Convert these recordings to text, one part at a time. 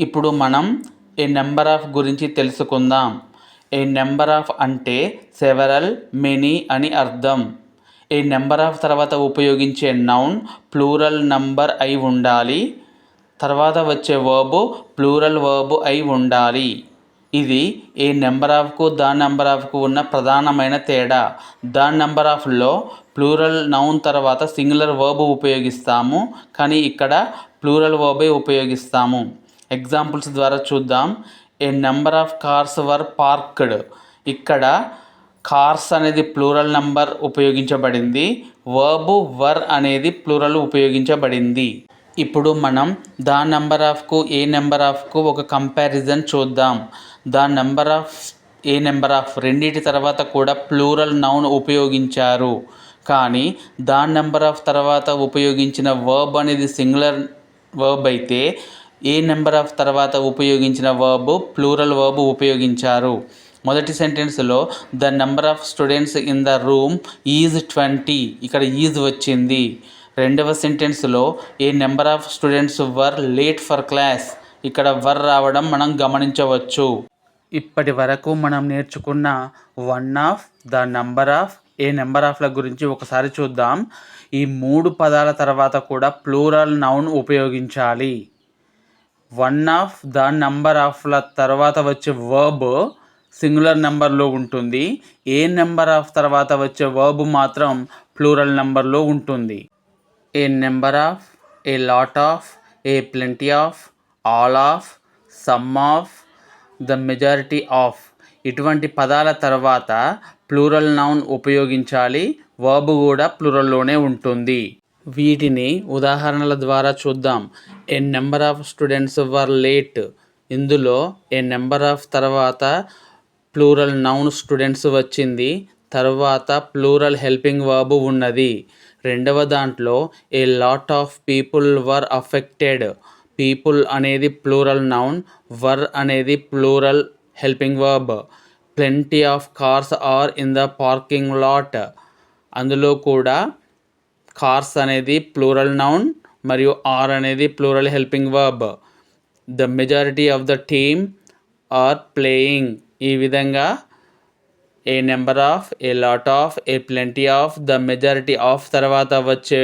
ఇప్పుడు మనం ఏ number of గురించి తెలుసుకుందాం. ఏ నెంబర్ ఆఫ్ అంటే సెవరల్, మెనీ అని అర్థం. ఏ నెంబర్ ఆఫ్ తర్వాత ఉపయోగించే నౌన్ ప్లూరల్ నంబర్ అయి ఉండాలి. తర్వాత వచ్చే వర్బ్ ప్లూరల్ వర్బ్ అయి ఉండాలి. ఇది ఏ నెంబర్ ఆఫ్కు దాని నెంబర్ ఆఫ్కు ఉన్న ప్రధానమైన తేడా. దాని నెంబర్ ఆఫ్లో ప్లూరల్ నౌన్ తర్వాత సింగులర్ వర్బ్ ఉపయోగిస్తాము, కానీ ఇక్కడ ప్లూరల్ వర్బే ఉపయోగిస్తాము. ఎగ్జాంపుల్స్ ద్వారా చూద్దాం. A number of cars were parked. ఇక్కడ కార్స్ అనేది ప్లూరల్ నంబర్ ఉపయోగించబడింది, వర్బ్ వర్ అనేది ప్లూరల్ ఉపయోగించబడింది. ఇప్పుడు మనం దా నెంబర్ ఆఫ్కు ఏ నెంబర్ ఆఫ్కు ఒక కంపారిజన్ చూద్దాం. The number of a number of రెండింటి తర్వాత కూడా ప్లూరల్ నౌన్ ఉపయోగించారు, కానీ దా నెంబర్ ఆఫ్ తర్వాత ఉపయోగించిన వర్బ్ అనేది సింగులర్ వర్బ్ అయితే ఏ నెంబర్ ఆఫ్ తర్వాత ఉపయోగించిన వర్బ్ ప్లూరల్ వర్బ్ ఉపయోగించారు. మొదటి సెంటెన్స్లో the number of students in the room is 20, ఇక్కడ ఈజ్ వచ్చింది. రెండవ సెంటెన్స్లో a number of students were late for class, ఇక్కడ వర్ రావడం మనం గమనించవచ్చు. ఇప్పటి వరకు మనం నేర్చుకున్న one of, the number of, a number ఆఫ్ల గురించి ఒకసారి చూద్దాం. ఈ మూడు పదాల తర్వాత కూడా ప్లూరల్ నౌన్ ఉపయోగించాలి. వన్ ఆఫ్, ద నెంబర్ ఆఫ్ల తర్వాత వచ్చే వర్బ్ సింగులర్ నెంబర్లో ఉంటుంది. ఏ నెంబర్ ఆఫ్ తర్వాత వచ్చే వర్బ్ మాత్రం ప్లూరల్ నెంబర్లో ఉంటుంది. A number of, a lot of, a plenty of, all of, some of, the majority of ఇటువంటి పదాల తర్వాత ప్లూరల్ నౌన్ ఉపయోగించాలి. వర్బ్ కూడా ప్లూరల్లోనే ఉంటుంది. వీటిని ఉదాహరణల ద్వారా చూద్దాం. A number of students were late. ఇందులో ఏ నెంబర్ ఆఫ్ తర్వాత ప్లూరల్ నౌన్ స్టూడెంట్స్ వచ్చింది, తర్వాత ప్లూరల్ హెల్పింగ్ వర్బ్ ఉన్నది. రెండవ దాంట్లో a lot of people were affected. People అనేది ప్లూరల్ నౌన్, వర్ అనేది plural helping verb. Plenty of cars are in the parking lot. అందులో కూడా కార్స్ అనేది ప్లూరల్ నౌన్ మరియు ఆర్ అనేది plural helping verb. The majority of the team are playing. ఈ విధంగా ఏ number of, a lot of, a plenty of, the majority of తర్వాత వచ్చే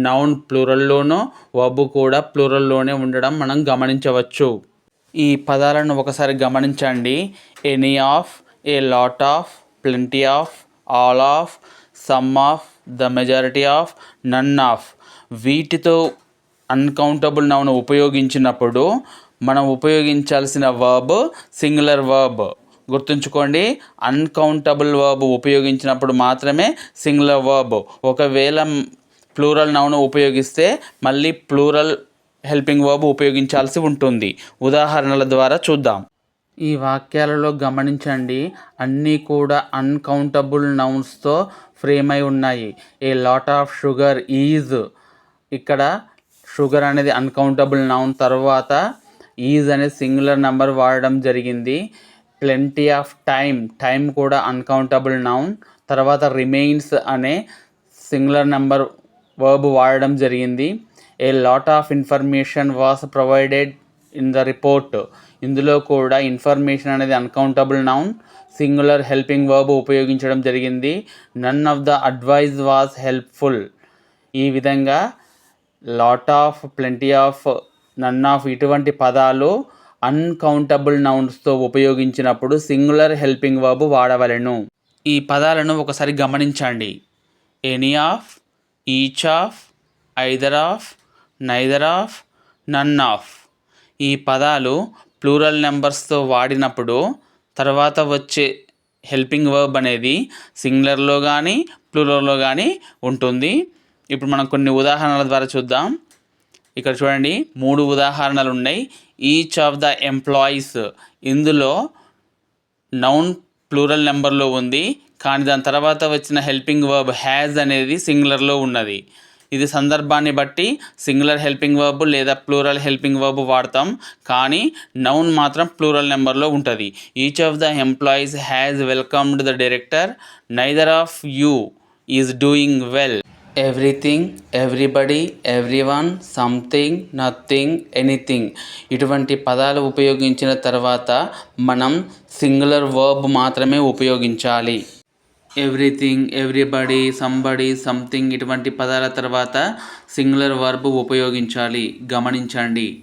noun ప్లూరల్లోనూ verb కూడా ప్లూరల్లోనే ఉండడం మనం గమనించవచ్చు. ఈ పదాలను ఒకసారి గమనించండి. Any of, a lot of, plenty of, all of, some of, the majority of, none of. వీటితో అన్కౌంటబుల్ నౌన్ ఉపయోగించినప్పుడు మనం ఉపయోగించాల్సిన వర్బ్ సింగులర్ వర్బ్. గుర్తుంచుకోండి, అన్కౌంటబుల్ వర్బ్ ఉపయోగించినప్పుడు మాత్రమే సింగులర్ వర్బ్. ఒకవేళ ప్లూరల్ నౌన్ ఉపయోగిస్తే మళ్ళీ ప్లూరల్ హెల్పింగ్ వర్బ్ ఉపయోగించాల్సి ఉంటుంది. ఉదాహరణల ద్వారా చూద్దాం. ఈ వాక్యాలలో గమనించండి, అన్నీ కూడా అన్కౌంటబుల్ నౌన్స్తో ఫ్రేమ్ అయి ఉన్నాయి. A lot of sugar is. ఇక్కడ షుగర్ అనేది అన్కౌంటబుల్ నౌన్, తర్వాత ఈజ్ అనే సింగులర్ నెంబర్ వాడడం జరిగింది. ప్లెంటీ ఆఫ్ టైమ్, టైం కూడా అన్కౌంటబుల్ నౌన్, తర్వాత రిమైన్స్ అనే సింగులర్ నెంబర్ వర్బ్ వాడడం జరిగింది. A lot of information was provided in the report. ఇందులో కూడా ఇన్ఫర్మేషన్ అనేది uncountable noun, singular helping verb ఉపయోగించడం జరిగింది. None of the advice was helpful. ఈ విధంగా lot of, plenty of, none of ఇటువంటి పదాలు అన్కౌంటబుల్ నౌన్స్తో ఉపయోగించినప్పుడు సింగులర్ హెల్పింగ్ వర్బ్ వాడవలెను. ఈ పదాలను ఒకసారి గమనించండి. Any of, each of, either of, neither of, none of. ఈ పదాలు ప్లూరల్ నెంబర్స్తో వాడినప్పుడు తర్వాత వచ్చే హెల్పింగ్ వర్బ్ అనేది సింగులర్లో కానీ ప్లూరల్లో కానీ ఉంటుంది. ఇప్పుడు మనం కొన్ని ఉదాహరణల ద్వారా చూద్దాం. ఇక్కడ చూడండి, 3 ఉదాహరణలు ఉన్నాయి. Each of the employees. ఇందులో నౌన్ ప్లూరల్ నెంబర్లో ఉంది, కానీ దాని తర్వాత వచ్చిన హెల్పింగ్ వర్బ్ హ్యాజ్ అనేది సింగులర్లో ఉన్నది. ఇది సందర్భాన్ని బట్టి సింగులర్ హెల్పింగ్ వర్బ్ లేదా ప్లూరల్ హెల్పింగ్ వర్బ్ వాడతాం, కానీ నౌన్ మాత్రం ప్లూరల్ నెంబర్లో ఉంటుంది. Each of the employees has welcomed the director. Neither of you is doing well. Everything, everybody, everyone, something, nothing, anything ఇటువంటి పదాలు ఉపయోగించిన తర్వాత మనం సింగులర్ వర్బ్ మాత్రమే ఉపయోగించాలి. ఎవ్రీథింగ్, ఎవ్రీబడి, సంబడి, సంథింగ్ ఇటువంటి పదాల తర్వాత సింగులర్ వర్బ్ ఉపయోగించాలి. గమనించండి.